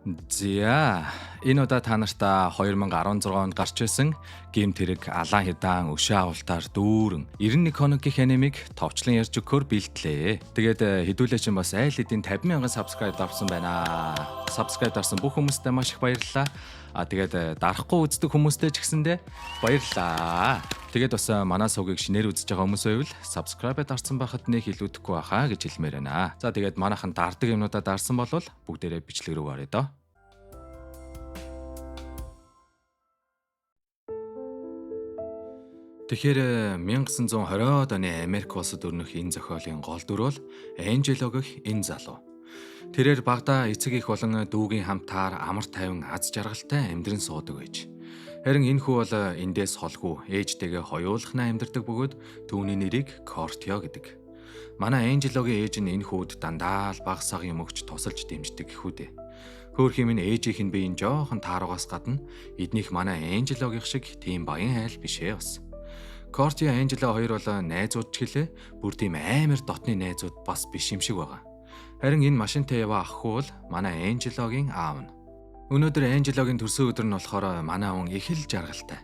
За энэ удаа та нарт 2016 онд гарч ирсэн гэмт хэрэг Алан Хидан өшөө авалтаар дүүрэн 91 хоногийн анимыг товчлон ярьж өгөхөөр бэлтлээ. Тэгээд хэдүүлээ чинь бас айл хэдийн 50,000 subscribe авсан байна. Subscribe дарсан бүх хүмүүстээ маш их баярлалаа. Тэгээд дарахгүй үздэг хүмүүстээ ч гэсэндээ баярлалаа. Тэгээд бас манай сувгийг шинээр үзэж байгаа хүмүүс байвал subscribe дарсан байхад нэг илүүдэхгүй байхаа гэж хэлмээр байна. За тэгээд манайхан дардаг юмнуудаа дарсан болвол бүгдээрээ бичлэг рүү орё доо. Тэгэхээр 1920-од оны Америк улсад өрнөх энэ зохиолын гол дүр бол Энжело гэх энэ залуу. Тэрээр багада эцэг их болон дүүгийн хамтаар амар тайван аз жаргалтай амьдран суудаг байж. Харин энэ хүү бол эндээс холгүй ээжтэйгээ хоёулахнаа амьдардаг бөгөөд түүний нэрийг Кортио гэдэг. Манай Энжелогийн ээж нь энэ хүүд дандаа л баг саг юм өгч тусалж дэмждэг гэхүүдээ. Хөөрхий минь ээжийнх нь биеийн жоохон тааруугаас гадна эднийх манай Энжелогийн шиг тийм баян айл бишээ бас. Кортио Энжело хоёр бол найзууд ч гэлээ бүр тийм амар дотны найзууд бас биш юм шиг байгаа. Харин энэ машинтай яваа ахгүй бол манай Энжелогийн аав нь. Өнөөдөр Энжелогийн төрсөн өдөр нь болохоор манай хүн их л жаргалтай.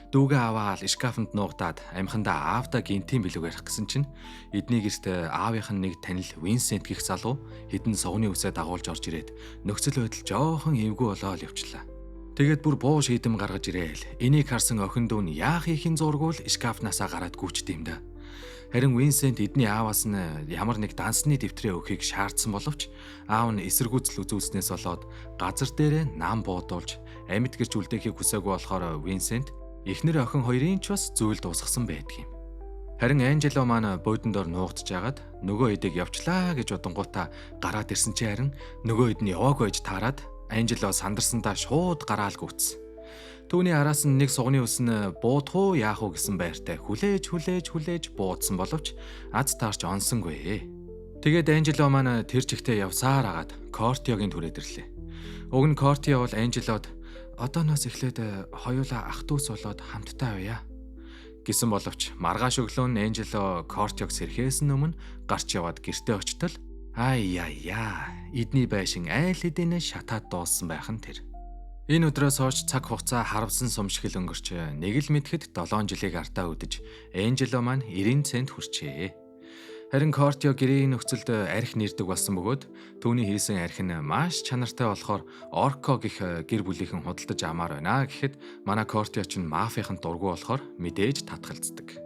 Дүүгээ аваад шкафанд нуугдаад амхандаа аавда гинтийн билүүг ярих гэсэн чинь эдний гэрт аавынх нь нэг танил Винсент гэх залуу хідэн сувны үсээ дагуулж орж ирээд нөхцөл байдал жоохон эвгүй болоод явчлаа. Тэгээд бүр буу шийдэм гаргаж ирээл энийг харсан охин дүү нь яах ихийн зургуул шкафнаасаа гараад гүйчтэй юм да. Харин Винсент эдний ааваас нь ямар нэг дансны дэвтрээ өгөхийг шаардсан боловч аав нь эсэргүүцэл үзүүлснээс болоод газар дээрээ нам буудуулж амьд гэрч үлдээхийг хүсээгүй болохоор Винсент эхнэр охин хоёрын ч бас зүйл дуусгасан байдгийм. Харин Энжело маань бодондор нуугдж агаад нөгөө эдэг явчлаа гэж бодонгуудаа гараад ирсэн чи харин нөгөө эд нь яваагүй гэж таарад Энжело сандарсандаа шууд гараал гүйтсэн. Түүний араас нь нэг сугны ус нь буудах уу яах уу гэсэн байртай хүлээж буудсан боловч аз таарч онсонгүй. Тэгээд Энжело маань тэр чигтээ явсаар агаад Кортиогийн түрээд ирлээ. Уг нь Кортио бол Энжелод одооноос эхлээд хоёулаа ах дүүс болоод хамтдаа байя гэсэн боловч маргааш өглөө нь Энжело Кортиог сэрхээсэн өмнө гарч яваад гэртээ очтол эдний байшин айл хэдийнэ шатаад дууссан байх нь тэр. Энэ өдрөөс хойш цаг хугацаа харавсан сумшигл өнгөрч нэг л мэдэхэд 7 жилийг артаа үдэж Энжело маань 90 цент хүрчээ. Харин Кортио гэрийн нөхцөлд архи нэрдэг болсон бөгөөд түүний хийсэн архи нь маш чанартай болохоор Орко гэх гэр бүлийнхэн худалдаж амаар байна гэхэд манай Кортио ч мафийн дургу болохоор мэдээж татгалздаг.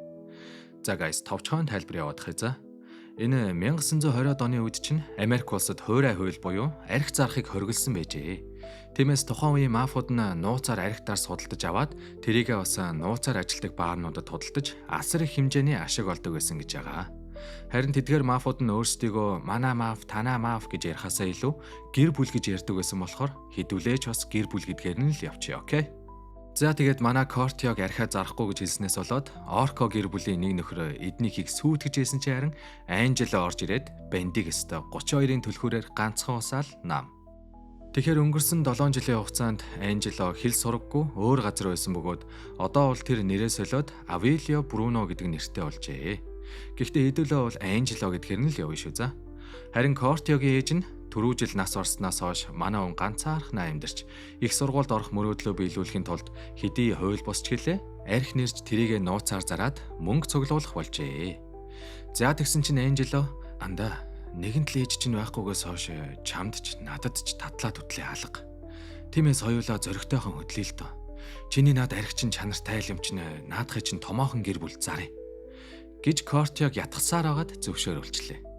За guys, товчхон тайлбар явуудах за. Энэ 1920-од оны үед чинь Америк улсад хуурай хууль буюу архи зарахыг хориглосон байжээ. Тиймээс тухайн үеийн мафууд нь нууцаар архитаар судалдаж аваад тэрийгээ бас нууцаар ажилтдаг баарнуудад худалдаж асар их хэмжээний ашиг олдог байсан гэж байгаа. Харин тэдгээр мафууд нь өөрсдийгөө манай маф, танаа маф гэж ярихаасаа илүү гэр бүл гэж ярьдаг байсан болохоор хэдүүлээч бас гэр бүл гэдгээр нь л явчих, окей? За тэгээд манай Кортиог архиа зарахгүй гэж хэлснээс болоод Орко гэр бүлийн нэг нөхөр эднийхийг сүйтгэж байсан чи харин Энжело орж ирээд бандиг өстө 32-ын төлхөөрөөр ганцхан усаал нам. Тэгэхээр өнгөрсөн 7 жилийн хугацаанд Энжело хэл сураггүй өөр газар байсан бөгөөд одоо бол тэр нэрээ солиод Авилио Бруно гэдэг нэртэй болжээ. Гэхдээ хэдүүлээ бол Энжело гэдгээр нь л явна шүү за. Харин Кортиогийн ээж нь түрүү жил нас орсноос хойш манай хүн ганцаархнаа амьдарч их сургуульд орох мөрөөдлөө биелүүлэхийн тулд хэдий хууль босч гэлээ архи нэрж тэрийгэ нууцаар зараад мөнгө цуглуулах болжээ. За тэгсэн чинь Энжело андаа нэгэн л ээж чинь байхгүйгээс хойш чамд ч надад ч татлаа түтлээ алга. Тиймээс хоёулаа зөрөгтэйхэн хөдлөе л доо. Чиний над архи чинь чанартай юм чинь наадхыг чинь томоохон гэр бүл зарыг гэж Кортиог ятгахсаар агаад зөвшөөрүүлчлээ.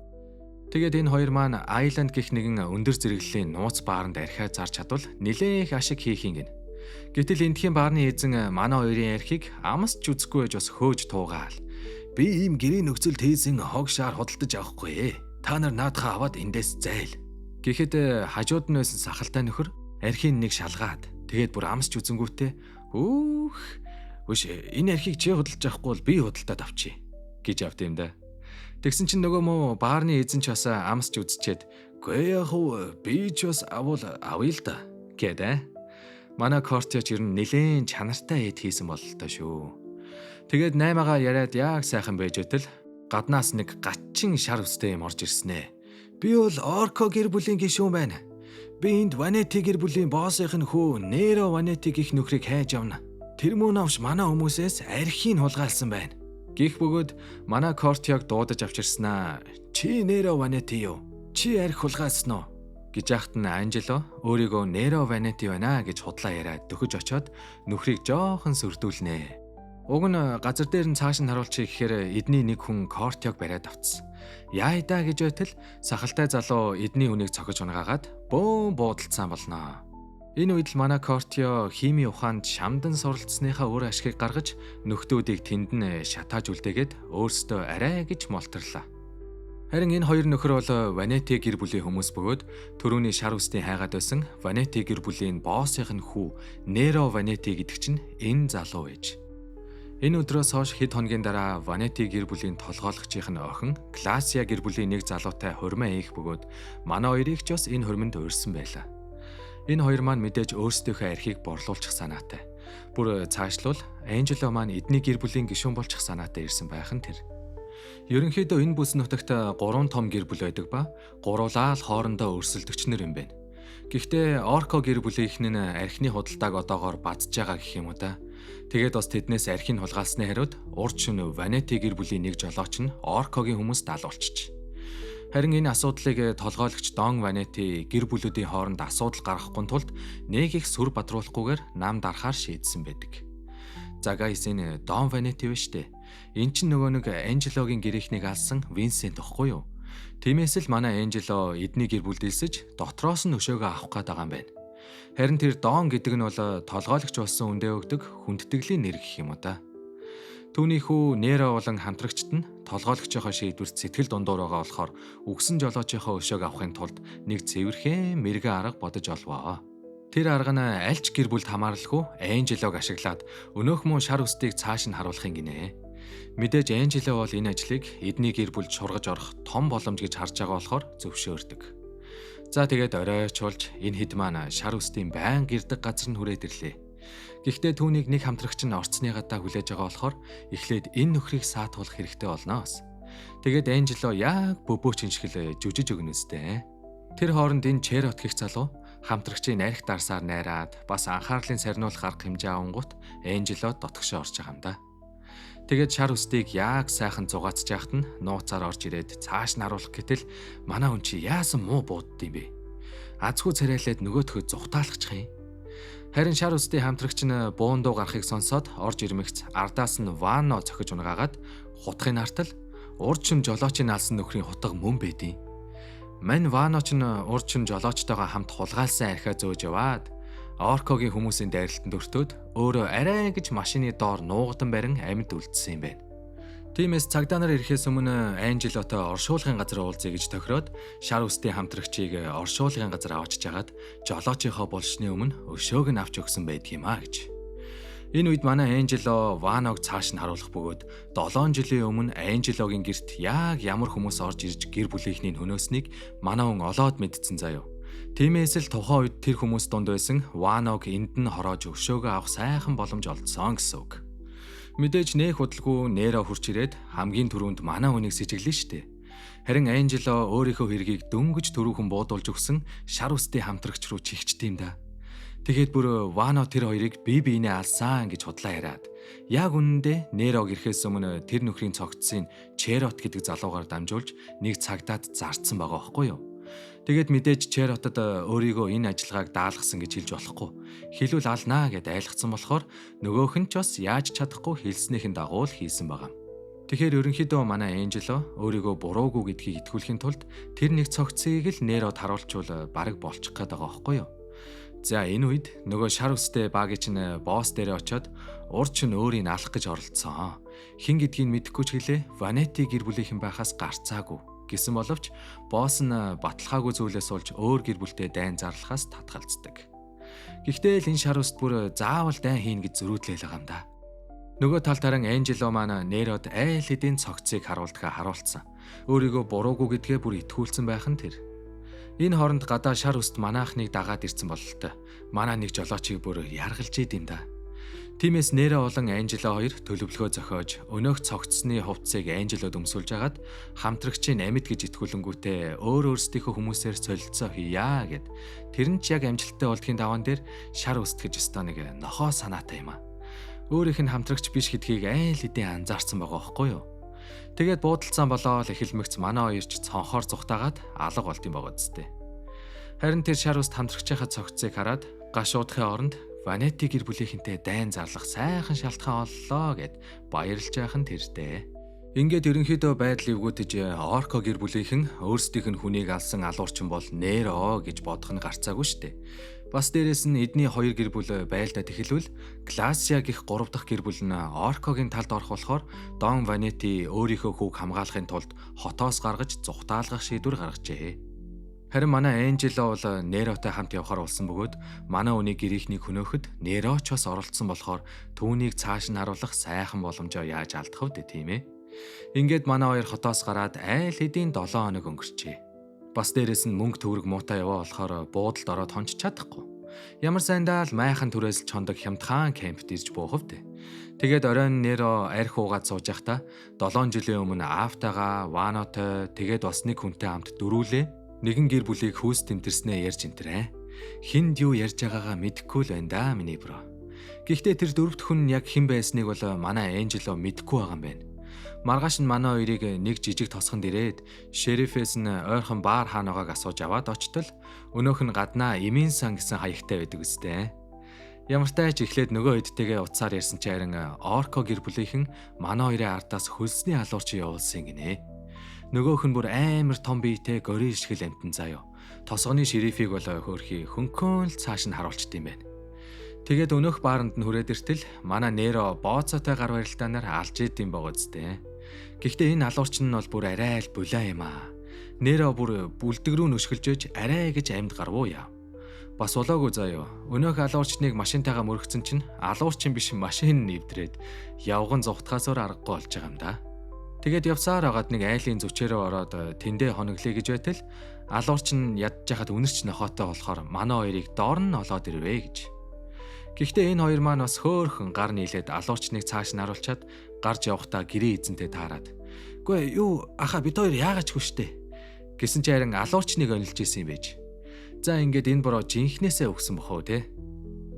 Тэгээд энэ хоёр маань Айленд гэх нэгэн өндөр зэрэглэлийн нууц бааранд архиа зарж чадвал нэлээх ашиг хийх юм гин. Гэтэл эндхийн баарны эзэн манай хоёрын архийг амсч үзэхгүй байж бас хөөж туугаал. Би ийм гэрийн нөхцөлд хийсэн хог шаар худалдаж авахгүй. Та нар наадхаа аваад эндээс зайл. Гэхэд хажууд нь байсан сахалтай нөхөр архийг нэг шалгаад тэгээд бүр амсч үзэнгүүтээ энэ архийг чи худалдаж авахгүй бол би худалдаад авчий гэж авт юм да. Тэгсэн чинь нөгөө мó баарны эзэн ч бас амсч үзчихэд "Гүй яах вэ? Би ч бас авъя л да" гэдэг. Манай Кортио ч ер нь нэлээд чанартай эд хийсэн бололтой шүү. Тэгээд 8-аагаа яриад яг сайхан байж өтөл гаднаас нэг гачин шар үстэй юм орж ирсэн ээ. "Би бол Орко гэр бүлийн гишүүн байна. Би энд Ванети гэр бүлийн боссынх нь хүү Неро Ванети гих нөхрийг хайж явна. Тэр мөн авч манай хүмүүсээс архийг хулгайлсан байна. Гих бөгөөд манай Кортиог дуудаж авчирснаа. Чи Неро Ванети юу? Чи арх хулгайлсан уу? Гэж яхад нь Анжело өөрийгөө Неро Ванети байна гэж худлаа яриад дөхөж очоод нөхрийг жоохон сөрдүүлнэ. Уг нь газар дээр нь цааш нь харуулчих гэхээр эдний нэг хүн Кортиог бариад авцсан. Яа даа гэж байтал сахалтай залуу эдний үнийг цохиж унгаагаад бөөн буудалцсан болноо. Энэ үед л манай Кортио хими ухаанд шамдан суралцсныхаа өөр ашгийг гаргаж нөхдүүдийг тэнд нь шатааж үлдээгээд өөрсдөө арай гэж молторлоо. Харин энэ хоёр нөхөр бол Ванети гэр бүлийн хүмүүс бөгөөд төрөүний шар үстийн хайгаад байсан Ванети гэр бүлийн боссынх нь хүү Неро Ванети гэдэг чинь энэ залуу ээж. Энэ өдрөөс хойш хэд хоногийн дараа Ванети гэр бүлийн толгойлогчийн охин Класия гэр бүлийн нэг залуутай хурмаа ийх бөгөөд манай хоёрыг ч бас энэ хурманд өрсөн байлаа. Энэ хоёр маань мэдээж өөрсдийнхөө архийг борлуулчих санаатай. Бүр цаашлуул Анжело маань эдний гэр бүлийн гишүүн болчих санаатай ирсэн байх нь тэр. Ерөнхийдөө энэ бүс нутагт 3 том гэр бүл байдаг ба гуруулаа л хоорондоо өрсөлдөгчнөр юм байна. Гэхдээ Орко гэр бүлийнхэн нь архины худалдааг одоогоор бадж байгаа гэх юм уу та. Тэгээд бас тэднээс архийг хулгайлсны хариуд урд шөнө Ванети гэр бүлийн нэг жолооч нь Оркогийн хүмүүс даалгуулчих. Харин энэ асуудлыг толгойлогч Дон Ванети гэр бүлүүдийн хооронд асуудал гаргахгүй тулд нэг их сүр бадруулахгүйгээр нам дарахаар шийдсэн байдаг. За гайс энэ Дон Ванети вэ штэ. Эн чинь нөгөө нэг Анжелогийн гэрээхнийг алсан Винсент гэхгүй юу? Тиймээс л манай Анжело эдний гэр бүл дэлсэж дотроос нь өшөөгөө авах гээд байгаа юм байна. Харин тэр Дон гэдэг нь бол толгойлогч болсон үндэ өгдөг хүндтгэлийн нэр гэх юм уу та. Түүний хүү Неро болон хамтрагчид нь толгойлогчийнхоо шийдвэрт сэтгэл дундуур байгаа болохоор үгсэн жолоочийнхоо өшөөг авахын тулд нэг цэвэрхэн мэрэгэн арга бодож олвоо. Тэр арга нь альч гэр бүлд хамааралгүй Анжелог ашиглаад өнөөхмөн шар үстийг цааш нь харуулахын гинэ. Мэдээж Анжело бол энэ ажлыг эдний гэр бүлд шургаж орох том боломж гэж харж байгаа болохоор зөвшөөрдөг. За тэгээд оройчулж энэ хэд маань шар үстийн байн гэрдэг газар нь хүрээд ирлээ. Гэхдээ түүнийг нэг хамтрагч нь орцны гадаа хүлээж байгаа болохоор эхлээд энэ нөхрийг саатуулах хэрэгтэй болноос. Тэгээд Анжело яг бөбөөч шиг л жүжиж өгнөстэй. Тэр хооронд энэ Черот гэх залуу хамтрагчийн арх дарсаар найраад бас анхаарлын сарниулах арга хэмжээ авангут Анжело дотгошоо орж байгаа юм да. Тэгээд шар үстийг яг сайхан зугаацж яхад нь нууцаар орж ирээд цааш нь харуулах гэтэл манай хүн чи яасан муу буудд юм бэ? Азгүй царайлаад нөгөөдхөө зүхтаалгачих юм. Харин шар үстийн хамтрагч нь буундуу гарахыг сонсоод орж ирмэгц ардаас нь Вано цохиж унгаагаад хутгын артал урд шим жолоочийн алсан нөхрийн хутга мөн байдیں۔ Мань Вано ч урд шим жолоочтойгоо хамт хулгайлсан архиа зөөж яваад Оркогийн хүмүүсийн дайралтанд өртөөд өөрөө арай гэж машины доор нуугдан барин амьд үлдсэн юм байна. Тиймээс цагдаа нар ирэхээс өмнө Анжелотой оршуулгын газар уулзъя гэж тохироод шар үстийн хамтрагчийг оршуулгын газар авчиж агаад жолоочийнхоо болшны өмнө өшөөг нь авч өгсөн байдгиймаа гэж. Энэ үед манай Анжело Ваног цааш нь харуулах бөгөөд 7 жилийн өмнө Анжелогийн гэрт яг ямар хүмүүс орж ирж гэр бүлийнхний хөнөөснийг манай хүн олоод мэдсэн заяа. Тиймээс л тухайн үед тэр хүмүүс дунд байсан Ваног энд нь хороож өшөөгөө авах сайхан боломж олдсон гэсэн үг. Мэдээж нэх удалгүй Неро хурч ирээд хамгийн түрүүнд манай хүнийг сэжиглэн штэ. Харин Анжело өөрийнхөө хэргийг дөнгөж төрүүхэн буудуулж өгсөн шар үстийн хамтрагч руу чихчдэм да. Тэгээд бүр Вано тэр хоёрыг бие биенээ алсан гэж худлаа яриад яг үнэндээ Нерог ирэхээс өмнө тэр нөхрийн цогцсыг Черот гэдэг залуугаар дамжуулж нэг цагдаад зарцсан байгаа байхгүй юу? Тэгээд мэдээж Черотод өөрийгөө энэ ажиллагааг даалгасан гэж хэлж болохгүй. Хэлвэл алнаа гэд айлгцсан болохоор нөгөөх нь ч бас яаж чадахгүй хэлснийхэн дагуу л хийсэн байгаа. Тэгэхээр ерөнхийдөө манай Анжело өөрийгөө буруугүй гэдгийг итгүүлэхийн тулд тэр нэг цогцыг л Нерод харуулчвал бараг болчих гээд байгаа байхгүй юу? За энэ үед нөгөө шар үстэй багич нь босс дээрээ очиод урд чинь өөрийг алах гэж оролцсон. Хин гэдгийг мэдэхгүй ч гэлээ Ванети гэр бүлийнхэн байхаас гарцаагүй гэсэн боловч босс нь баталгаагүй зүйлээс олж өөр гэр бүлтэй дайн зарлахаас татгалздаг. Гэхдээ л энэ шар үст бүр заавал дайн хийн гэж зөрүүдлээл байгаа юм да. Нөгөө талд харин Анжело маань Нерод айл хэдийн цогцыг харуулдгаа харуулсан. Өөрийгөө буруугүй гэдгээ бүр итгүүлсэн байх нь тэр. Энэ хооронд гадаа шар үст манаахныг дагаад ирсэн бололтой. Манай нэг жолоочийг бүр яргалж идэм да. Тиймээс нэрэ болон Анжела хоёр төлөвлөгөө зохиож өнөөх цогцсны хувцсыг Анжелод өмсүүлж агаад хамтрагчийн амьд гэж итгүүлэнгүүтээ өөрсдийнхөө хүмүүсээр солилцоо хийя гэд. Тэр нь ч яг амжилттай болдгийн даваан дээр шар үстгэж өстой нэг нохоо санаатай юм а. Өөрийнх нь хамтрагч биш гэдгийг айл хэдийн анзаарсан байгаа байхгүй юу? Тэгээд буудалцаан болоод эхэлмэгц манай хоёр ч цонхоор зүхтаагаад алга болд юм байгаа зү. Харин тэр шар үст хамтрагчийнхаа цогцсыг хараад гашуудахын оронд Ванети гэр бүлийнхэнтэй дайн зарлах сайхан шалтгаан оллоо гэд баярлж байх нь тэртэй. Ингээд ерөнхийдөө байдал эвгүүтэж Орко гэр бүлийнхэн өөрсдийнх нь хүнийг алсан алуурчин бол Неро гэж бодох нь гарцаагүй штэ. Бас дээрэс нь эдний хоёр гэр бүл байлдаад эхэлвэл Гласия гих 3 дахь гэр бүл нь Оркогийн талд орох болохоор Дон Ванети өөрийнхөө хүүг хамгаалахын тулд хотоос гаргаж зүхтаалгах шийдвэр гаргажээ. Харин манай Анжела бол Неротой хамт явахаар болсон бөгөөд манай үнийг гэрийнхнийг хөнөөхөд Неро ч бас оролцсон болохоор түүнийг цааш нь харуулах сайхан боломжоо яаж алдах вэ тийм ээ. Ингээд манай хоёр хотоос гараад айл хэдийн 7 хоног өнгөрчээ. Бас дээрэс нь мөнгө төгрөг муутай яваа болохоор буудалд ороод хонч чадахгүй. Ямар сайндаа л майхан түрээсэл чондог Хямдхан кемпт ирж буухав. Тэгээд оройн Неро арх уугаад сууж байхдаа 7 жилийн өмнө Афтагаа, Ванотой тэгээд бас нэг хүнтэй хамт дөрүүлээ. Нэгэн гэр бүлийг хүйс тэмтэрснээ ярьж энтрээ. Хинд юу ярьж байгаагаа мэдэхгүй л байна да миний бро. Гэхдээ тэр дөрөвт хүн яг хэн байсныг бол манай Анжело мэдэхгүй байгаа юм байна. Маргааш нь манай хоёрыг нэг жижиг тосгонд ирээд шерифээс нь ойрхон баар хаанагааг асууж аваад очтол өнөөх нь гаднаа эмийн сан гэсэн хаягтай байдаг үстэй. Ямартай ч эхлээд нөгөө хэдтэйгээ утсаар ярьсан чи харин Орко гэр бүлийнхэн манай хоёрын ардаас хөлсний алуурч явуулсан гинэ. Нөгөөх нь бүр амар том биетэй горил шигэл амтан заяо. Тосгоны шерифийг бол хөөрхий хөнкөөн л цааш нь харуулчт юм байна. Тэгээд өнөөх бааранд нь хүрээд иртэл манай Неро бооцоотой гар барилдаанаар алж идэм байгаа зү. Гэхдээ энэ алуурч нь бол бүр арай л булаа юм аа. Неро бүр бүлдэг рүү нөшгөлжөж арай гэж амьд гарвуу яа. Бас улаагүй заяо. Өнөөх алуурчныг машинтайгаа мөрөгцөн чинь алуурчин биш машин нэвдрээд явган зүхтахаасаар аргагүй болж байгаа юм да. Тэгээд явсаар агаад нэг айлын зүчээрөө ороод тэндээ хоноглоё гэж байтал алуурч нь ядж хахад үнэрч нохоотой болохоор манай хоёрыг доор нь олоод ирвэ гэж. Гэхдээ энэ хоёр маань бас хөөхөн гар нийлээд алуурчныг цааш нь харуулчаад гарч явахдаа гэрээ эзэнтэй таарад. Үгүй юу аха бид хоёр яагаач хүштэй. Гэсэн чи харин алуурчныг онилж исэн юм байж. За ингээд энэ бороо жинхнээсээ өгсөн бохоо те.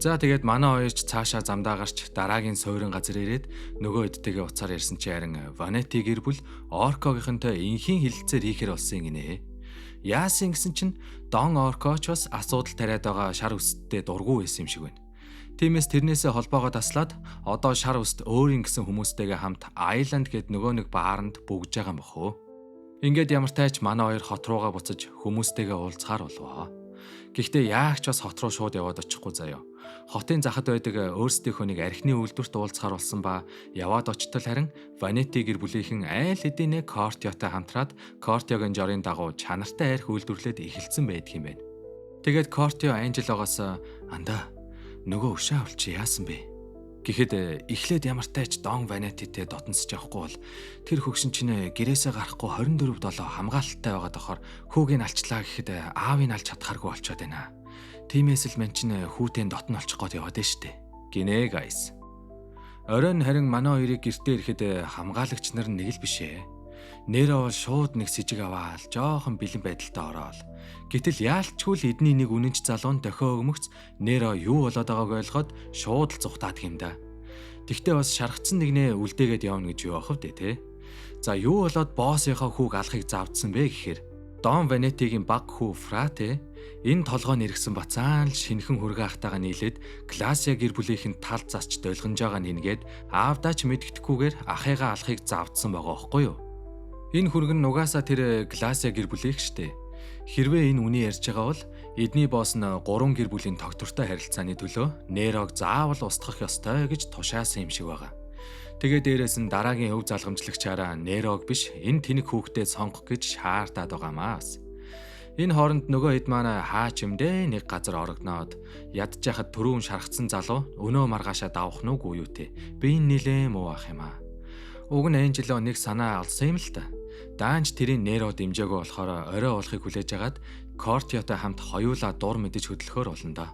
За тэгээд манай хоёр ч цаашаа замдаа гарч дараагийн суурин газар ирээд нөгөө хэдтэйгээ уцаар ярьсан чи харин Ванети гэр бүл Оркогийнхэнтэй инхийн хилэлцээр хийхэр болсон гинэ. Яасан гэсэн чинь Дон Оркоч бас асуудал тариад байгаа шар үсттэй дургу байсан юм шиг байна. Тиймээс тэрнээсээ холбоогоо таслаад одоо шар үст өөрийн гэсэн хүмүүстэйгээ хамт Айланд гэд нөгөө нэг бааранд бүгж байгаа юм бохоо. Ингээд ямартай ч манай хоёр хот руугаа буцаж хүмүүстэйгээ уулзахаар болвоо. Гэхдээ яагч бас хот руу шууд яваад очихгүй заяа. Хотын захад байдаг өөрсдийнхөө нэг архины үйлдвэрт уулзахаар болсон ба яваад очтол харин Ванети гэр бүлийнхэн айл хэдийн нэг Кортиотой хамтраад Кортиогийн жорын дагуу чанартай арх үйлдвэрлээд эхэлсэн байдаг юм байна. Тэгээд Кортио Анжелогоос андаа нөгөө өшөө авалч яасан бэ? Гэхэд эхлээд ямартай ч Дон Ванетитэй дотносч явахгүй бол тэр хөгшин чинь гэрээсээ гарахгүй 24/7 хамгаалалттай байгаад тохоор хүүгийн алчлаа гэхэд аавыг алж чадхааргүй болчиход байна. Тиймээс л мэн чинь хүүтэн дотн олчих гээд яваад штэ. Гинэ гайс. Оройн харин манай хоёрыг гэртээ ирэхэд хамгаалагч нар нэг л бишээ. Неро бол шууд нэг сэжиг аваал жоохон бэлэн байдалтай ороод. Гэтэл яалчгүй л эдний нэг үнэнч залуун дохио өгмөгц Неро юу болоод байгааг ойлгоод шууд л зүхтаад юм да. Тэгтээ бас шаргацсан нэгнээ үлдээгээд явна гэж юу ахав те. За юу болоод боссынхаа хүүг алахыг заавдсан бэ гэхээр Дон Ванетигийн баг хүү Фрате энэ толгойн нэргсэн бацаан л шинхэн хүргээ ахтайгаа нийлээд Гласия гэр бүлийнхэн тал засч долгонж байгаа нингээд аавдаач мэдгэдэггүйгээр ахыгаа алахыг заавдсан байгаа байхгүй юу? Энэ хүргэн нугасаа тэр Гласия гэр бүлийнх штэ. Хэрвээ энэ үний ярьж байгаа бол эдний босс нь 3 гэр бүлийн тогтвортой харилцааны төлөө Нерог заавал устгах ёстой гэж тушаасан юм шиг байгаа. Тэгээ дээрээс нь дараагийн өв залгамжлагчаараа Нерог биш энэ тэнэг хүүхдэд сонгох гэж шаардаад байгаамаас. Энэ хооронд нөгөө хэд маань хаа чимдээ нэг газар орогноод ядж яхад түрүүн шаргацсан залуу өнөө маргаашаа давах нүг уу юу те. Би энэ нилээ муу ах юм аа. Уг нь Анжело нэг санаа алсан юм л та. Даанч тэрийн Неро дэмжээгөө болохоор орой болохыг хүлээж агаад Кортиотой хамт хоёулаа дур мэдэж хөдлөхөр болно да.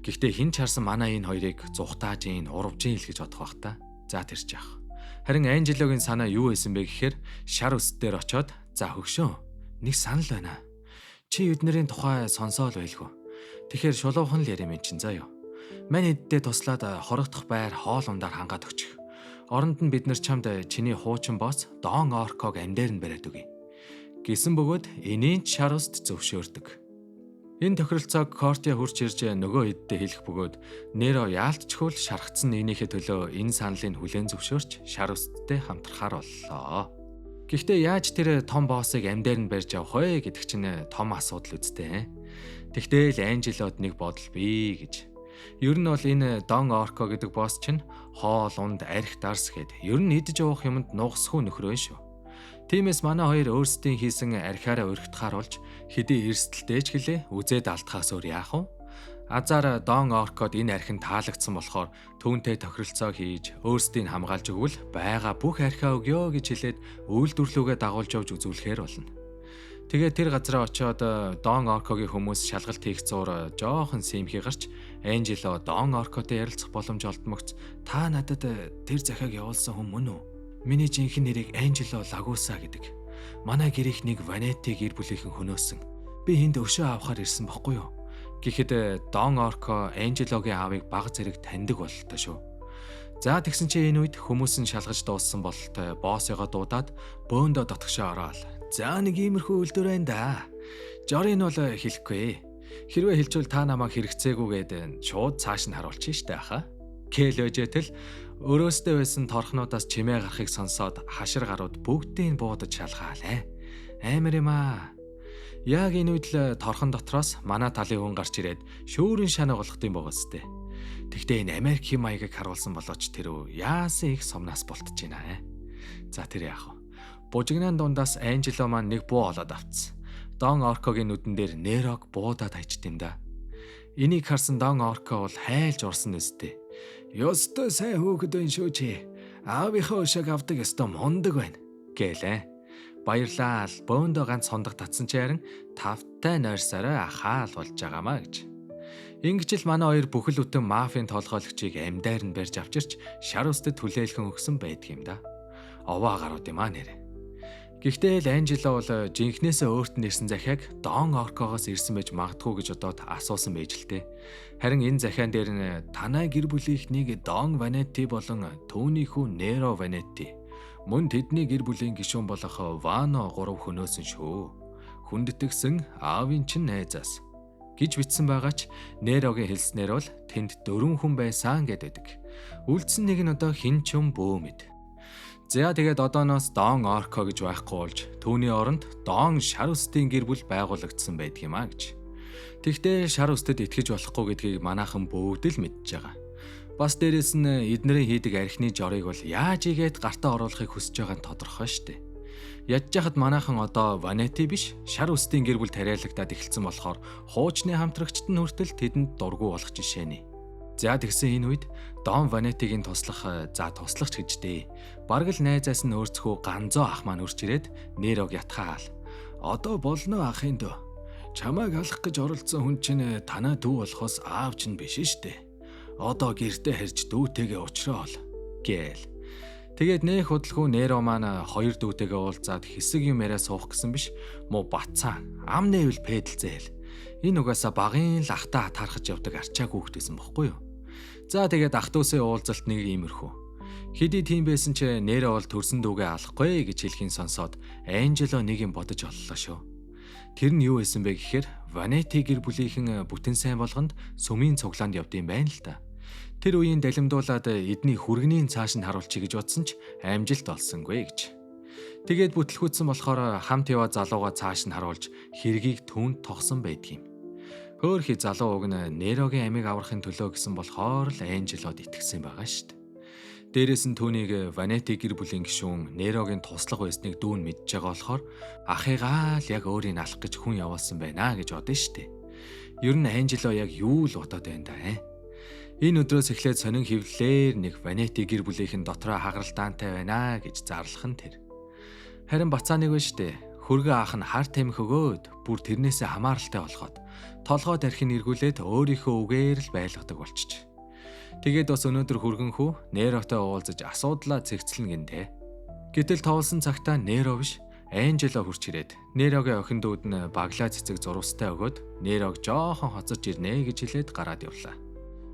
Гэхдээ хэн ч харсан манай энэ хоёрыг зүхтааж ийн урвжийн л гэж бодох бах та. За тэрч яах. Харин Анжелогийн санаа юу байсан бэ гэхээр шар үст дээр очоод за хөгшөө нэг санал байна. Чи эднэрийн тухай сонсоол байлгүй. Тэгэхээр шулуухан л яриа минь чин заяа. Мань эддээ туслаад хорогдох байр хоол ундаар хангаад өгчих. Оронд нь бид нар чамд чиний хуучин босс Дон Орког амьдаар нь бариад өгье. Гэсэн бөгөөд энийн шар үст зөвшөөрдөг. Энэ тохиролцоог Кортия хурч ирж нөгөө хэддээ хэлэх бөгөөд Неро яалтчгүй шархацсан нэгнийхээ төлөө энэ саналыг хүлээн зөвшөөрч шар үсттэй хамтрахаар боллоо. Гэхдээ яаж тэр том боссыг амьдаар нь барьж авах вэ гэдэг чинь том асуудал үстэй. Тэгтэл Анжелод нэг бодол бий гэж. Ер нь бол энэ Дон Орко гэдэг босс чинь хоол унд арх дарс гэд ер нь идэж уух юмд нугасгүй нөхрөө шүү. Тиймээс манай хоёр өөрсдийн хийсэн архиараа өргөтхаар болж хэдий эрсдэлтэй ч гэлээ үзээд алдахаас өөр яах вэ? Азар Дон Оркод энэ архин таалагдсан болохоор түүнтэй тохиролцоо хийж өөрсдийг хамгаалж өгвөл байгаа бүх архиа өгөө гэж хэлээд үйлдвэрлэлүүгээ дагуулж явж үзүүлэхээр болно. Тэгээд тэр газараа очиод Дон Оркогийн хүмүүс шалгалт хийх зуур жоохон сэмхий гарч Анжело Дон Оркотой ярилцах боломж олдмогц та надад тэр захиаг явуулсан хүн мөн үү? Миний жинхэнэ нэрийг Анжело Лагуса гэдэг. Манай гэрийнх нэг Ванети гэр бүлийнхэн хөнөөсөн. Би энд өшөө авахар ирсэн бохгүй юу? Гэхэд Дон Орко Анжелогийн аавыг баг зэрэг таньдаг бололтой шүү. За тэгсэн чи энэ үед хүмүүс нь шалгаж дууссан бололтой боссыгоо дуудаад бөөндөө дотгошоо ороод. За нэг иймэрхүү үлдэр байна да. Жорийн бол хэлэхгүй. Хэрвээ хэлжүүл та намайг хэрэгцээгүйгээд шууд цааш нь харуулчих штэ аха. Кэлөжэтэл өрөөсдөө байсан торхнуудаас чимээ гарахыг сонсоод хашир гарууд бүгдийг буудаж шалгаалаа. Амар юм аа. Яг энэ үед л торхон дотроос манай талын хүн гарч ирээд шүүрэн шанаа болгох юм байгаас тээ. Тэгтээ энэ Америкийн маягийг харуулсан болооч тэр яасан их сумнаас болтож байна. За тэр яах вэ? Бужигнаан дундаас Анжело маань нэг буу олоод авцсан. Дон Оркогийн нүдэн дээр Нерог буудаад хайчт юм да. Энийг харсан Дон Орко бол хайлж урсан өстэй. Ёстой сайн хөөхд байна шүү чи. Аавынхаа өшөөг авдаг ёстой мундаг байна гэлээ. Баярлаа л бөөндөө ганц сондог татсан чи харин тавтай нойрсороо ахаал болж байгаамаа гэж. Ингэж л манай хоёр бүхэл бүтэн мафийн толгойлогчийг амьдаар нь барьж авчирч шар үстэд хүлээлгэн өгсөн байдаг юм да. Овоо гарууд юм аа нэрэ. Гэхдээ л Анжело бол жинхнээсээ өөрт нь ирсэн захиаг Дон Оркогоос ирсэн байж магадгүй гэж бодоод асуусан байж л дээ. Харин энэ захиан дээр нь танай гэр бүлийнх нэг Дон Ванети болон түүний хүү Неро Ванети мөн тэдний гэр бүлийн гишүүн болох Вано 3 хөнөөсөн шүү. Хүндэтгсэн аавын чинь найзаас гэж бичсэн байгаа ч Нерогийн хэлснээр бол тэнд 4 хүн байсан гэдэг. Үлдсэн нэг нь одоо хин ч юм бөө мэд. За тэгээд одооноос Дон Орко гэж байхгүй болж түүний оронд Дон шар үстийн гэр бүл байгуулагдсан байдаг юм а гэж. Тэгтээ шар үстэд итгэж болохгүй гэдгийг манайхан бүгд л мэдж байгаа. Бас дээрэс нь эднэрийн хийдэг архины жорыг бол яаж игээд гартаа оруулахыг хүсэж байгаа нь тодорхой шүү дээ. Ядж яхад манайхан одоо Ванети биш шар үстийн гэр бүл тариалагдаад эхэлсэн болохоор хуучны хамтрагчд нь хүртэл тэдэнд дургүй болох жишээ нэ. За тэгсэн энэ үед Дон Ванетигийн туслах ч гэжтэй. Бараг л найзаас нь өөрцгөө ганзоо ах маань үрч ирээд Нерог ятгаал. Одоо болно ахын дөө. Чамайг алах гэж оролцсон хүн чинь танаа дүү болохоос аав чинь биш штэ. Одоо гэртээ харж дүүтэйгээ уулзраал гээл. Тэгээд нэх хөдөлгөө Неро маань хоёр дүүтэйгээ уулзаад хэсэг юм яриа суух гэсэн биш муу бацаан ам нээвэл пэдэлзээл. Энэ угаасаа багын л ахтаа хатаархаж явдаг арчааг хүүхдээсэн бохгүй юу? За тэгээд ах дүүсээ уулзалт нэг иймэрхүү. Хэдий тийм байсан ч Неро бол төрсөн дүүгээ алахгүй гэж хэлхийн сонсоод Анжело нэг юм бодож оллоо шүү. Тэр нь юу байсан бэ гэхээр Ванети гэр бүлийнхэн бүтэн сайн болгонд сүмийн цуглаанд явд юм байна л та. Тэр үеийн далимдуулаад эдний хүргэний цааш нь харуулчих гэж бодсон ч амжилт олсонгүй гэж. Тэгээд бүтлгүүцсэн болохоор хамт яваа залууга цааш нь харуулж хэргийг түүнд тогсон байдгийм. Хөөхий залуу уг нь Нерогийн амийг аврахын төлөө гэсэн болохоор л Анжелод итгэсэн байгаа шүү дээ. Дээрээс нь түүнийг Ванети гэр бүлийн гишүүн Нерогийн туслах байсныг дүүн мэдж байгаа болохоор ахыгаа л яг өөрийг алах гэж хүн явуулсан байна гэж бодсон шүү дээ. Ер нь Анжело яг юу л бодоод байна да. Энэ өдрөөс эхлээд сонин хөвлөөр нэг Ванети гэр бүлийнхэн дотроо хагаралдаантай байна гэж зарлах нь тэр. Харин бацаа нэг байна шүү дээ. хөргөө аах нь хар тамхи өгөөд бүр тэрнээсээ хамааралтай болгоод толгой тархин эргүүлээд өөрийнхөө үгээр л байлгадаг болчих. Тэгээд бас өнөөдөр хөргөнхүү Неротой уулзаж асуудлаа цэгцлэн гинэ. Гэтэл тоолсон цагтаа Неро биш Анжело хурч ирээд Нерогийн охин дүүд нь баглаа цэцэг зурвастай өгөөд Нерог жоохон хоцорж ирнэ гэж хэлээд гараад явлаа.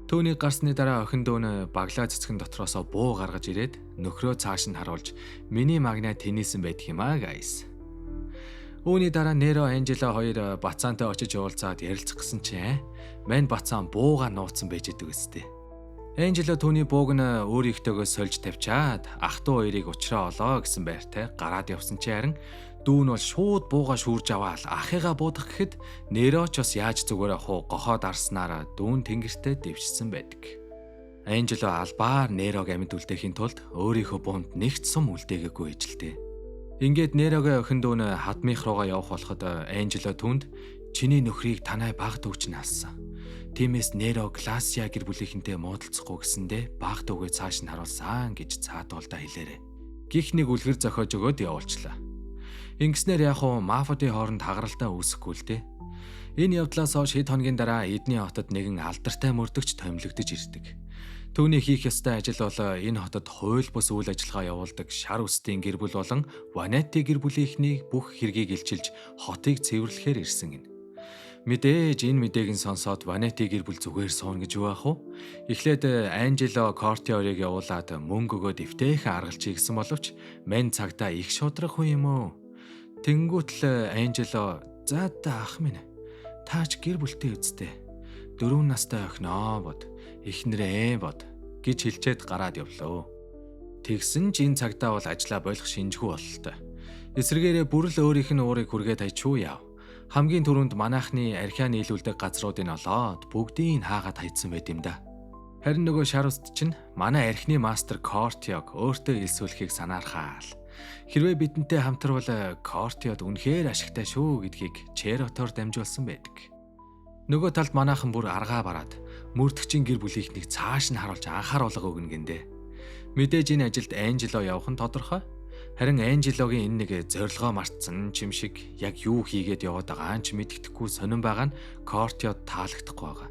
Түүнийг гарсны дараа охин дүү нь баглаа цэцгэн дотроосоо буу гаргаж ирээд нөхрөө цааш нь харуулж миний магнаа тэнийсэн байдаг юм аа гайс. Үүний дараа Неро Анжело хоёр бацаантай очиж уулзаад ярилцах гэсэн чинь мань бацаан бууга нууцсан байж идэг үстэй. Анжело түүний бууг нь өөр ихтэйгөө сольж тавьчаад ах トゥ хоёрыг учраа олоо гэсэн байртай гараад явсан чи харин дүү нь бол шууд бууга шүүрж аваад ахыгаа буудах гэхэд Неро ч бас яаж зүгээр ахуу гохоод арснараа дүүн тэнгэртээ дэвшсэн байдаг. Анжело албаар Нерог амьд үлдээхийн тулд өөрийнхөө буунд нэгт сум үлдээгээгүй ээжилтэй. Ингээд Нерогийн охин дүү нь хадмынх руугаа явах болоход Анжело түнд чиний нөхрийг танай баг дүүч нь алсан. Тиймээс Неро Гласиа гэр бүлийнхэнтэй муудалцахгүй гэсэндээ баг дүүгээ цааш нь харуулсан гэж цаатуулдаа хэлээрэ. Гих нэг үлгэр зохиож өгөөд явуулчлаа. Ингэснээр яг уу мафиадын хооронд хагаралтай үүсэхгүй л дээ. Энэ явдлаас хойш хэд хоногийн дараа Эдний хотод нэгэн алдартай мөрдөгч томилогдож ирдэг. Түүний хийх ёстой ажил бол энэ хотод хууль бус үйл ажиллагаа явуулдаг шар үстийн гэр бүл болон Ванетти гэр бүлийнхнийг бүх хэргийг илчилж хотыг цэвэрлэхээр ирсэн гин. Мэдээж энэ мэдээг нь сонсоод Ванетти гэр бүл зүгээр суун гэж юу ах вэ? Эхлээд Анжело Кортиорыг явуулаад мөнгө өгөөд эвтэйхэн аргалж ийгсэн боловч мань цагтаа их шудрах хүн юм уу? Тэнгүүтэл Анжело заадаа ах минь таач гэр бүлтэй үсттэй 4 настай охиноо бод эхнэрээ бод гэж хэлчээд гараад явлаа. Тэгсэн ч энэ цагтаа бол ажлаа болох шинжгүй бололтой. Эсвэргээрээ бүрл өөрийнх нь уурыг хүргээд хайчуу яв. Хамгийн түрүүнд манайхны архиа нийлүүлдэг газруудыг олоод бүгдийг хаагаад хайцсан байт юм да. Харин нөгөө шар уст чинь манай архины мастер Кортиог өөртөө илсүүлэхийг санаархаал. Хэрвээ бидэнтэй хамтрвал Кортиод үнэхээр ашигтай шүү гэдгийг Черотоор дамжуулсан байдаг. Нөгөө талд манайхан бүр аргаа бараад мөрдөгчийн гэр бүлийнхнийг цааш нь харуулж анхааруулга өгнө гиндэ. Мэдээж энэ ажилд Анжело явах нь тодорхой. Харин Анжелогийн энэ нэг зорилгоо мартсан юм шиг яг юу хийгээд яваад байгаа ч мэддэхгүй сонирн байгаа нь Кортиод таалагдахгүй байгаа.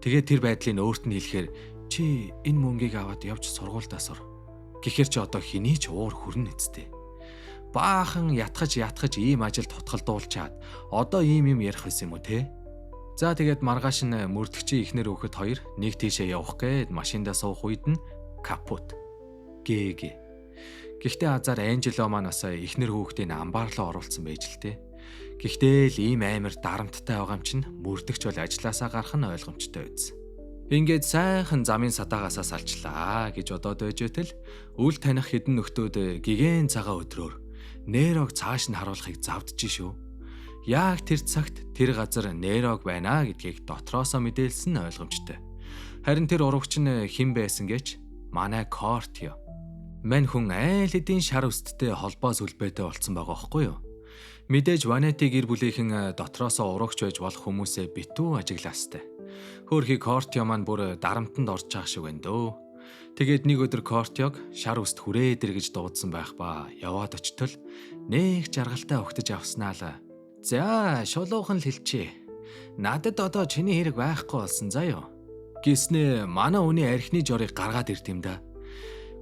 Тэгээд тэр байдлыг өөрт нь хэлэхээр чи энэ мөнгийг аваад явж сургуульдаа сур. Гэхдээ чи одоо хэний ч уур хүрнэ үсттэй. Баахан ятгаж ийм ажил тутгалдуулчаад одоо ийм юм ярих байсан юм уу те? За тэгээд маргааш нь мөрдөгчийн ихнэр хүүхэд хоёр нэг тийшээ явах гээд машиндаа суух үед нь капут гээ. Гэхдээ азар Анжело маань бас ихнэр хүүхдийн амбаарлаа оруулсан байж л те. Гэхдээ л ийм амар дарамттай байгаа юм чинь мөрдөгч бол ажилласаа гарах нь ойлгомжтой биз. Ингээд сайхан замын садаагаасаа салчлаа гэж бодоод байж байтал үл таних хідэн нөхдөөд гигэн цагаан өдрөөр Нерог цааш нь харуулахыг завдж шүү. Яг тэр цагт тэр газар Нерог байна гэдгийг дотроосоо мэдээлсэн нь ойлгомжтой. Харин тэр урагч нь хэн байсан гэж манай Кортио. Мань хүн айл хэдийн шар үсттэй холбоо сүлбэтэй болцсон байгаа байхгүй юу? Мэдээж Ванетти гэр бүлийнхэн дотроосоо урагч байж болох хүмүүсээ битүү ажиглаастай. Хөөрхий Кортио маань бүр дарамтанд орж байгаа шиг байна дөө. Тэгээд нэг өдөр Кортиог шар үст хүрээдэр гэж дуудсан байх ба яваад очтол нэг жаргалтай өгтөж авснаа л. За шулуухан л хэлчихье. Надад одоо чиний хэрэг байхгүй болсон заяа. Гиснэ манай үний архины жорыг гаргаад ирд юм да.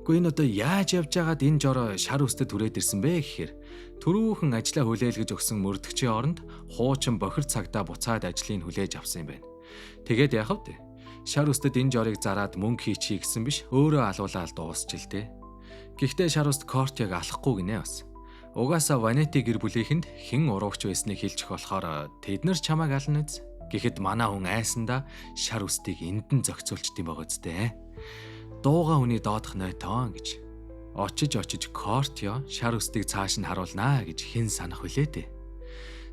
Гэхдээ энэ одоо яаж явж байгаад энэ жор шар үстэд түрээд ирсэн бэ гэхээр түрүүхэн ажлаа хүлээлгэж өгсөн мөрдөгчийн оронд хуучин бохир цагтаа буцаад ажлыг хүлээж авсан юм байна. Тэгээд яах вэ? Шар үстэд энэ жорыг зараад мөнгө хийчихье гэсэн биш өөрөө алуулаад дуусч л дээ. Гэхдээ шар үст Кортиог алахгүй гинэ бас. Угаасаа Ванетти гэр бүлийнхэнд хэн урагч байсныг хэлчих болохоор тэд нар чамайг ална үз. Гэхэд манай хүн айсандаа шар үстийг эндэн зохицуулчт юм байгаа зү. Дууга хүний доодох нойтон гэж. Очиж Кортио шар үстийг цааш нь харуулнаа гэж хэн санах вүлээ дээ.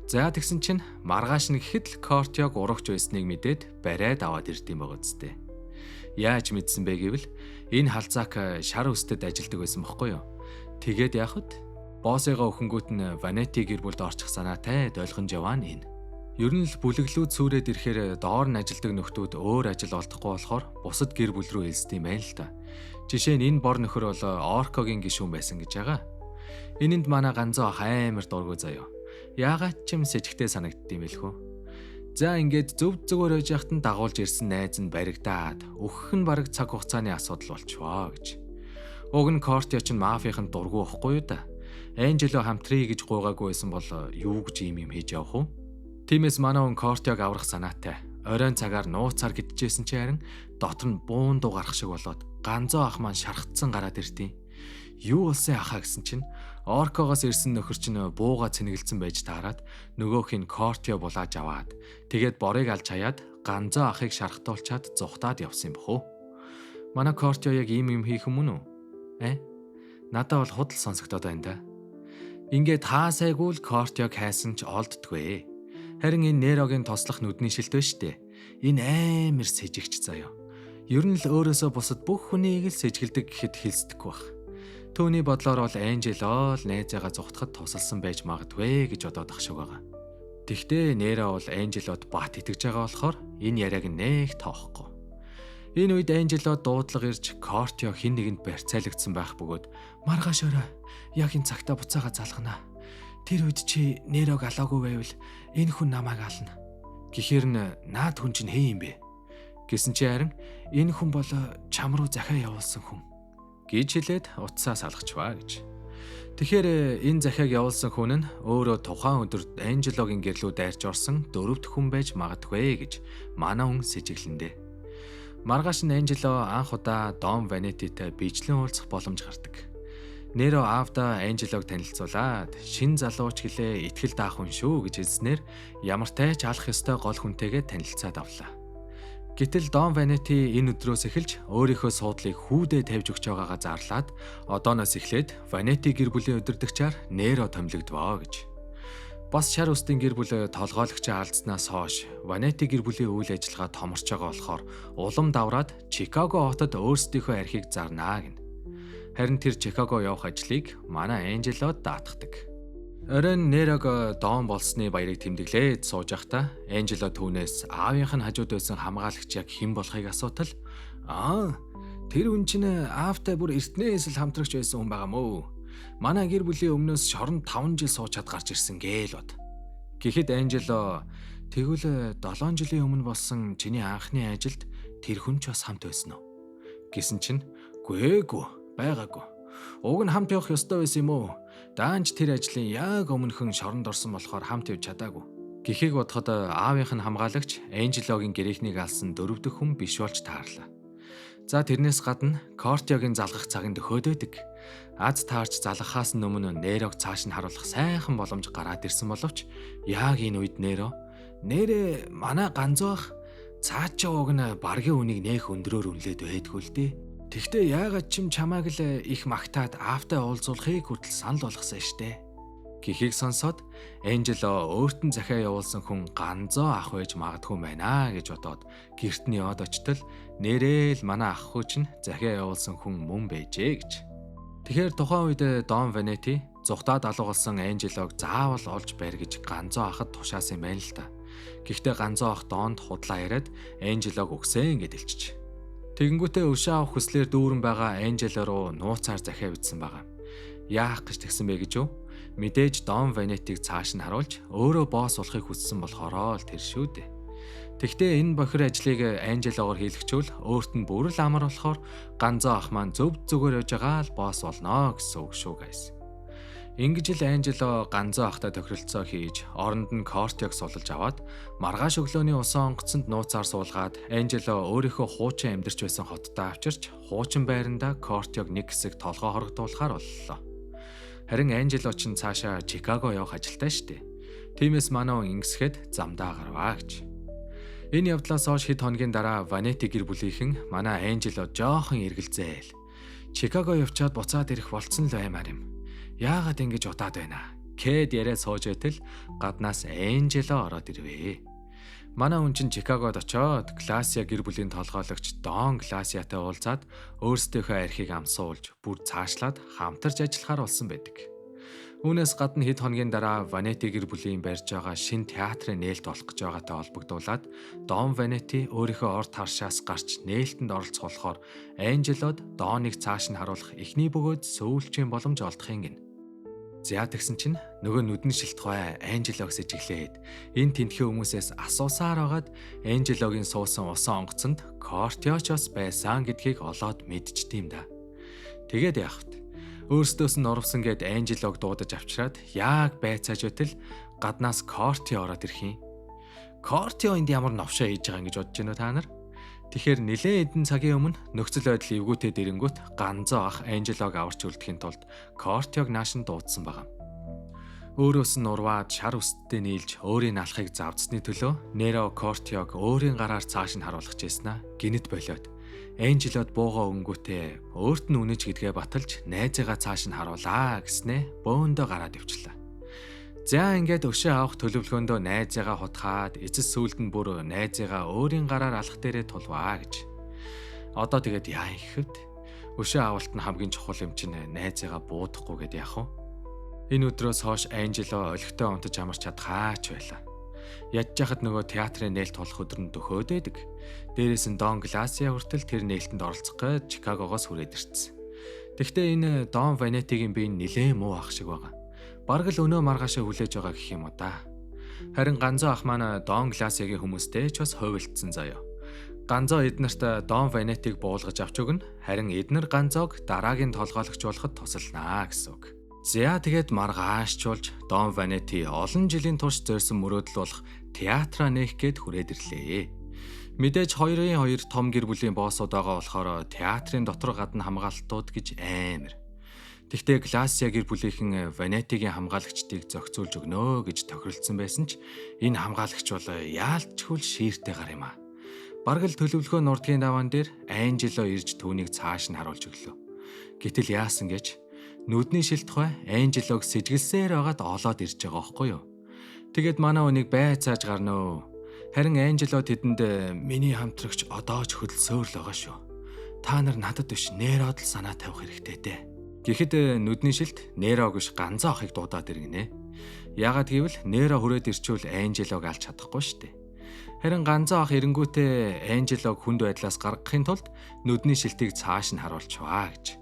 За тэгсэн чинь маргааш нь гэхэд л Кортиог урагч байсныг мэдээд бариад аваад ирд юм байгаа зү. Яаж мэдсэн бэ гэвэл энэ халзаак шар үстэд ажилдаг байсан бохгүй юу? Тэгээд яах вэ? Боссыгаа өхөнгүүт нь Ванетти гэр бүлд орчих санаатай ойлгомж яваа нь энэ. Ер нь л бүлэглүүд сүрээд ирэхээр доор нь ажилдаг нөхдүүд өөр ажил олдохгүй болохоор бусад гэр бүл рүү элсдэм байл л та. Жишээ нь энэ бор нөхөр бол Оркогийн гишүүн байсан гэж байгаа. Энэнд манай ганцаа ах амар дургүй заяа. Яагаад ч юм сэжигтэй санагддсан бэлхүү. За ингээд зөв зүгээр байж яхад нь дагуулж ирсэн найз нь баригдаад өгөх нь бараг цаг хугацааны асуудал болчихвоо гэж. Уг нь Кортио ч мафийн дургу واخгүй юу да. Энжело хамтрий гэж гуйгаагүй байсан бол юу гэж юм хийж явах вэ? Тиймээс манай хүн Кортиог аврах санаатай. Оройн цагаар нууцаар гидчихсэн чи харин дотор нь буун дуу гарах шиг болоод ганцоо ах маань шархацсан гараад иртий. Юу болсон ахаа гэсэн чинь Оркогоос ирсэн нөхөр чинь бууга цэнэгэлцэн байж таарад нөгөөх нь Кортио булааж аваад тэгээд борыг алж хаяад ганцоо ахыг шархтуулчаад зүхтаад явсан юм бохоо. Манай Кортио яг ийм юм хийх юм уу? Надад бол худал сонсогдоод байна да. Ингээд хаасайгүй л Кортиог хайсан ч олддгүй. Харин энэ Нерогийн тослох нүдний шилт байна штэ. Энэ амар сэжигч заяа. Ер нь л өөрөөсөө бусад бүх хүнийг л сэжгэлдэг гэхэд хэлсдэггүй бах. Төвний бодлоор бол Энжело л найзаагаа зүхтахад тусалсан байж магадгүй гэж бодоод ах шиг байгаа. Тэгвэл Неро бол Энжелод бат итгэж байгаа болохоор энэ яриаг нэг тоохгүй. Энэ үед Энжело дуудлага ирж Кортио хин нэгэнд барьцаалагдсан байх бөгөөд маргааш өрөө яг энэ цагта буцаага залгана. Тэр үед чи Нерог алаагүй байвал энэ хүн намайг ална. Гэхдээ наад хүн чинь хээ юм бэ? Гэсэн чи харин энэ хүн бол чам руу захиа явуулсан хүн гэж хэлээд утсаа салгачваа гэж. Тэгэхээр энэ захиаг явуулсан хүн нь өөрөө тухайн өдөр Энжелогийн гэрлүү дайрч орсон дөрөвт хүн байж магадгүй гэж манай хүн сэжиглэндээ. Маргааш нь Энжело анх удаа Дон Ванетитэй бичлэн уулзах боломж гардаг. Неро аавда Энжелог танилцуулаад шин залууч гэлээ итгэл даах хүн шүү гэж хэлснээр ямартай ч алах ёстой гол хүнтэйгээ танилцаад авлаа. Гэтэл Дон Ванети энэ өдрөөс эхэлж өөрийнхөө суудлыг хүүдээ тавьж өгч байгаагаа зарлаад одооноос эхлээд Ванети гэр бүлийн удирдагчаар Неро томилогдвоо гэж. Бас шар устын гэр бүл толгойлогчоо алдснаас хойш Ванети гэр бүлийн үйл ажиллагаа томорч байгаа болохоор улам давраад Чикаго хотод өөрсдийнхөө архийг зарнаа гэнэ. Харин тэр Чикаго явах ажлыг манай Энжело даатгадаг. Оройн Нерог Дон болсны баярыг тэмдэглээд сууж байхдаа Энжело түүнээс аавынх нь хажууд байсан хамгаалагч яг хэн болохыг асуутал тэр хүн чинь аавтай бүр эртнээс л хамтрагч байсан хүн байгаа мó. Манай гэр бүлийн өмнөөс шоронд 5 жил суучаад гарч ирсэн гээл бод. Гэхэд Энжело тэгвэл 7 жилийн өмнө болсон чиний анхны ажилд тэр хүн ч бас хамт байсан уу гэсэн чинь гээгүй байгаагүй. Уг нь хамт явах ёстой байсан юм уу? Даанч тэр ажлын яг өмнөхөн шоронд орсон болохоор хамт явж чадаагүй. Гэхийг бодоход аавынх нь хамгаалагч Энжелогийн гэрээхнийг алсан дөрөв дэх хүн биш болж таарлаа. За тэрнээс гадна Кортиогийн залгах цагт өхөөдөйдөг. Аз таарч залгахаас өмнө Нерог цааш нь харуулах сайхан боломж гараад ирсэн боловч яг энэ үед нэрээ манай ганцоох цаачаа уг нь баргийн үнийг нээх өндрөөр үнэлээд байдгүй л дээ. Тэгтээ яагаад ч юм чамааг л их магтаад аавтай уулзуулахыг хүртэл санал болгосон штэ. Гэхийг сонсоод Энжело өөрт нь захиа явуулсан хүн ганцоо ах байж магадгүй байна гэж бодоод гэрт нь яваад очтол нэрэл манай ах хүү чинь захиа явуулсан хүн мөн байжээ гэж. Тэгэхээр тухайн үед Дон Ванети зүхтаад алуугалсан Энжелог заавал олж байр гэж ганцоо ахад тушаасан юм байна л та. Гэхдээ ганцоо ах Донд худлаа яриад Энжелог өгсөн гэж хэлчих. Тэгэнгүүтээ өшөө авах хүслээр дүүрэн байгаа Энжело руу нууцаар захиа бичсэн байгаа. Яах гэж тэгсэн бэ гэж юу? Мэдээж Дон Ванетиг цааш нь харуулж өөрөө босс болохыг хүссэн болохоороо л тэр шүү дээ. Тэгтээ энэ бохир ажлыг Энжелогоор хийлгчүүл өөрт нь бүрэл амар болохоор ганцоо ах маань зөв зүгээр яж байгаа л босс болно гэсэн үг шүү guys. Ингэж л Энжело ганцоо ахтай тохиролцоо хийж оронд нь Кортиог суулж аваад маргааш өглөөний усан онгоцонд нууцаар суулгаад Энжело өөрийнхөө хуучин амьдарч байсан хоттой авчирч хуучин байранда Кортиог нэг хэсэг толгой хорогдуулахаар боллоо. Харин Энжело ч цаашаа Чикаго явах ажилтай штэ. Тиймээс манай ингэсгэд замдаа гарваа гэж. Энэ явдлаас хойш хэд хоногийн дараа Ванети гэр бүлийнхэн манай Энжело жоохон эргэлзээл. Чикаго явчаад буцаад ирэх болцсон л баймаар юм. Яагаад ингэж удаад байна? Кэд яриа сууж байтал гаднаас Энжело ороод ирвэ. Манай хүн чинь Чикагод очоод Гласиа гэр бүлийн толгойлогч Дон Гласиатай уулзаад өөрсдийнхөө архийг амсуулж бүр цаашлаад хамтарч ажиллахаар болсон байдаг. Үүнээс гадна хэд хоногийн дараа Ванети гэр бүлийн барьж байгаа шин театрын нээлт болох гэж байгаатай холбогдуулаад Дон Ванети өөрийнхөө орд харшаас гарч нээлтэнд оролцох болохоор Энжелод Доныг цааш нь харуулах эхний бөгөөд сөүлчийн боломж олдохын гин. За тэгсэн чинь нөгөө нүдэн шилтгой Анжелогс ижиглээд энэ тентхээ хүмүүсээс асуусаар агаад Анжелогийн суусан усан онгоцонд Кортиочос байсан гэдгийг олоод мэдчихдэм да. Тэгээд яах вэ? Өөрсдөөс нь урвсан гэд Анжелог дуудаж авчираад яг байцааж байтал гаднаас Кортио ороод ирэх юм. Кортио энд ямар новшоо хийж байгаа юм гэж бодож байна уу та нар? Тэгэхээр нэлээд хэдэн цагийн өмнө нөхцөл байдал эвгүүтэй дэрэнгүүт ганцоо ах Анжелог аварч үлдэхийн тулд Кортиог нааш нь дуудсан байгаа. Өөрөөс нь урваад шар үсттэй нийлж өөрийн алхахыг завдсны төлөө Неро Кортиог өөрийн гараар цааш нь харуулж ийснаа гинэт болоод Анжелод буугаа өнгөтэй өөрт нь үнэж гэдгээ баталж найзыгаа цааш нь харуулаа гэснээ бөөндөө гараад ивчлээ. За ингээд өшөө авах төлөвлөгөөндөө найзыгаа хутгаад эцэс сүүлд нь бүр найзыгаа өөрийн гараар алах дээрээ тулваа гэж. Одоо тэгээд яа ихэвд өшөө авалт нь хамгийн чухал юм чинь найзыгаа буудахгүй гэдээ яах вэ? Энэ өдрөөс хойш Анжело олигтой унтаж амарч чадхаач байлаа. Ядж яхад нөгөө театрын нээлт болох өдөр нь дөхөөд байдаг. Дээрээс нь Дон Гласиа хүртэл тэр нээлтэнд оролцох гэж Чикагогоос хүрээд ирсэн. Тэгвэл энэ Дон Ванетигийн бие нэлээд муу ах шиг байгаа. Бараг л өнөө маргаашаа хүлээж байгаа гэх юм уу да. Харин ганцоо ах маань Дон Гласиагийн хүмүүстэй ч бас хувилдсан заяа. Ганцоо эднэрт Дон Ванетиг буулгаж авч өгнө. Харин эднэр ганцоог дараагийн толгойлогч болоход тусалнаа гэсэн үг. За тэгээд маргаашчулж Дон Ванети олон жилийн турш зорьсон мөрөөдөл болох театраа нээх гээд хүрээд ирлээ. Мэдээж 2-2 том гэр бүлийн боссууд байгаа болохоор театрын дотор гадна хамгаалтууд гэж амар. Тэгтээ Гласиа гэр бүлийнхэн Ванетигийн хамгаалагчдыг зохицуулж өгнө гэж тохиролцсон байсан ч энэ хамгаалагч бол яалтчгүй шииртэй гар юм аа. Бараг л төлөвлөгөө нурдгийн даваан дээр Анжело ирж түүнийг цааш нь харуулж өглөө. Гэтэл яасан гэж нүдний шилтгой Анжелог сэжгэлсээр байгаад олоод ирж байгаа байхгүй юу? Тэгээд манай үнийг байцааж гарна уу? Харин Анжело тэдэнд миний хамтрагч одоо ч хөдөлсөөр л байгаа шүү. Та нар надад биш Нерод л санаа тавих хэрэгтэй дээ. Гэхдээ нүдний шилт Неро гэж ганцаа ахыг дуудаад иргэнэ. Яагаад гэвэл Неро хүрээд ирчүүл Анжелог алж чадахгүй штэ. Харин ганцаа ах эренгүүтээ Анжелог хүнд байдлаас гаргахын тулд нүдний шилтийг цааш нь харуулчваа гэж.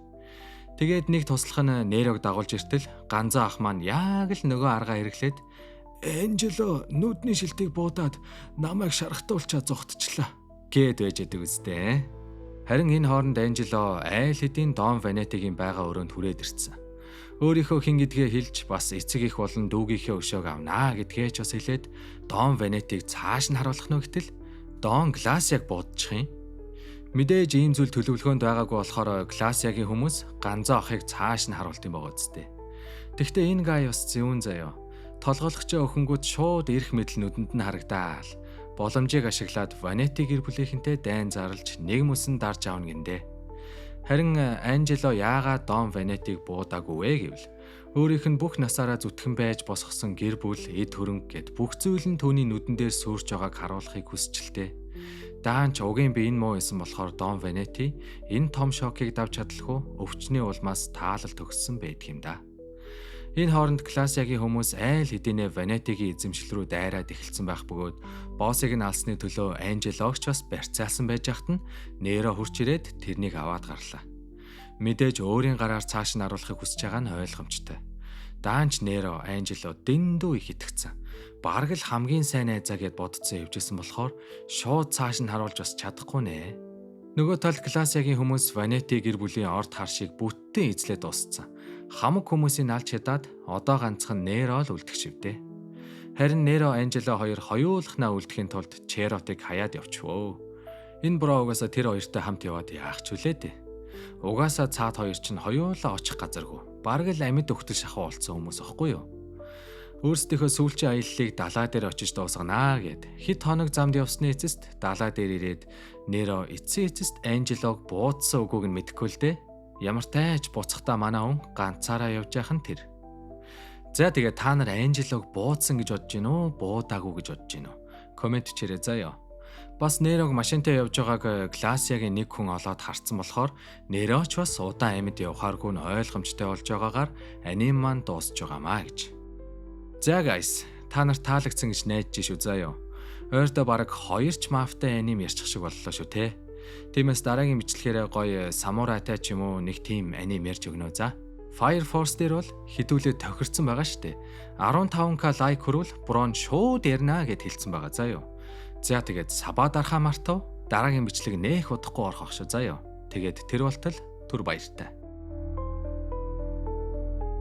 Тэгээд нэг туслах нь Нерог дагуулж иртэл ганцаа ах маань яг л нөгөө аргаа хэрэглээд Анжело нүдний шилтийг буудаад намайг шархтуулчаа зогтчлаа гэд байж идэг үстэй. Харин энэ хооронд Анжело айл хэдийн Дон Ванетигийн байгаа өрөөнд хүрээд ирсэн. Өөрийнхөө хин гэдгээ хэлж бас эцэг их болон дүүгийнхээ өшөөг авнаа гэдгээ ч бас хэлээд Дон Ванетиг цааш нь харуулах нь гэтэл Дон Гласиаг буудчих юм. Мэдээж ийм зүйл төлөвлөгөөнд байгаагүй болохоор Гласиагийн хүмүүс ганцаа ахыг цааш нь харуулт юм байгаа үстэй. Тэгвэл энэ гай бас зөвүүн заяа. Толгойлогчоо өхөнгүүд шууд эрх мэдэл нүдэнд нь харагдаал. Боломжийг ашиглаад Ванети гэр бүлийнхэнтэй дайн зарлж нэг мөсөн дарж аавна гиндэ. Харин Анжело яагаад Дон Ванетиг буудаагүй вэ гэвэл өөрийнх нь бүх насаараа зүтгэн байж босгосон гэр бүл, эд хөрөнгө гэд бүх зүйл нь түүний нүдэн дээр сүрж байгааг харуулахыг хүсчихлээ. Даанч угийн бие нь муу исэн болохоор Дон Ванети энэ том шокийг давж чадлгүй өвчний улмаас таалал төгссөн байдаг юм да. Энэ хооронд Гласиагийн хүмүүс айл хэдийнэ Ванетигийн эзэмшил рүү дайраад эхэлсэн байх бөгөөд боссыг нь алсны төлөө Анжелогч бас барьцаалсан байж хахад нь Неро хурч ирээд тэрнийг аваад гарлаа. Мэдээж өөрийн гараар цааш нь харуулахыг хүсэж байгаа нь ойлгомжтой. Даанч Неро Анжело дэндүү их итгэцэн. Бараг л хамгийн сайн найзаа гэд бодцсон явжсэн болохоор шууд цааш нь харуулж бас чадахгүй нэ. Нөгөө тал Гласиагийн хүмүүс Ванети гэр бүлийн орд харшийг бүтэн эзлээд дууссан. Хамаг хүмүүсийн алж хядаад одоо ганцхан Неро л үлдэх шивдэ. Харин Неро Анжело хоёр хоёулахнаа үлдэхийн тулд Черотыг хаяад явчихвөө. Энэ буруу угаасаа тэр хоёртой хамт яваад яах ч үлээ дээ. Угаасаа цаад хоёр чинь хоёулаа очих газаргүй. Бараг л амьд өгтөл шахуу болцсон хүмүүс аахгүй юу? Өөрсдийнхөө сүүлчийн аяллыг далаа дээр очиж дуусганаа гэд хэд хоног замд явсны эцэст далаа дээр ирээд Неро эцсийн эцэст Анжелог буудсан үгүйг нь мэдэхгүй л дээ. Ямар тайч буцахтаа манай хүн ганцаараа явж яхан тэр. За тэгээ та нар Анжелог буудсан гэж бодож гин үү, буудаагүй гэж бодож гин үү? Комент чирээ заяа. Бас Нерог машинтай явж байгааг Гласиагийн нэг хүн олоод харцсан болохоор Неро ч бас удаан амьд явхааргүй нь ойлгомжтой болж байгаагаар аним маань дуусж байгаамаа гэж. За guys, та нарт таалагдсан гэж найдаж шүү заяа. Ойрдоо бараг 2 ч мафтай аним ярьчих шиг боллоо шүү те. Тиймээс дараагийн бичлэгээр гоё самурайтай ч юм уу нэг тим аним ярьж өгнө за. Fire Force дээр бол хідүүлээ тохирцсон байгаа штэ. 15k лайк хүрвэл Брон шууд ярина гэд хэлсэн байгаа заа юу. За тэгээд сабаа дарахаа мартав. Дараагийн бичлэг нээх удахгүй орох ах шүү заа юу. Тэгээд тэр болтол түр баяртай.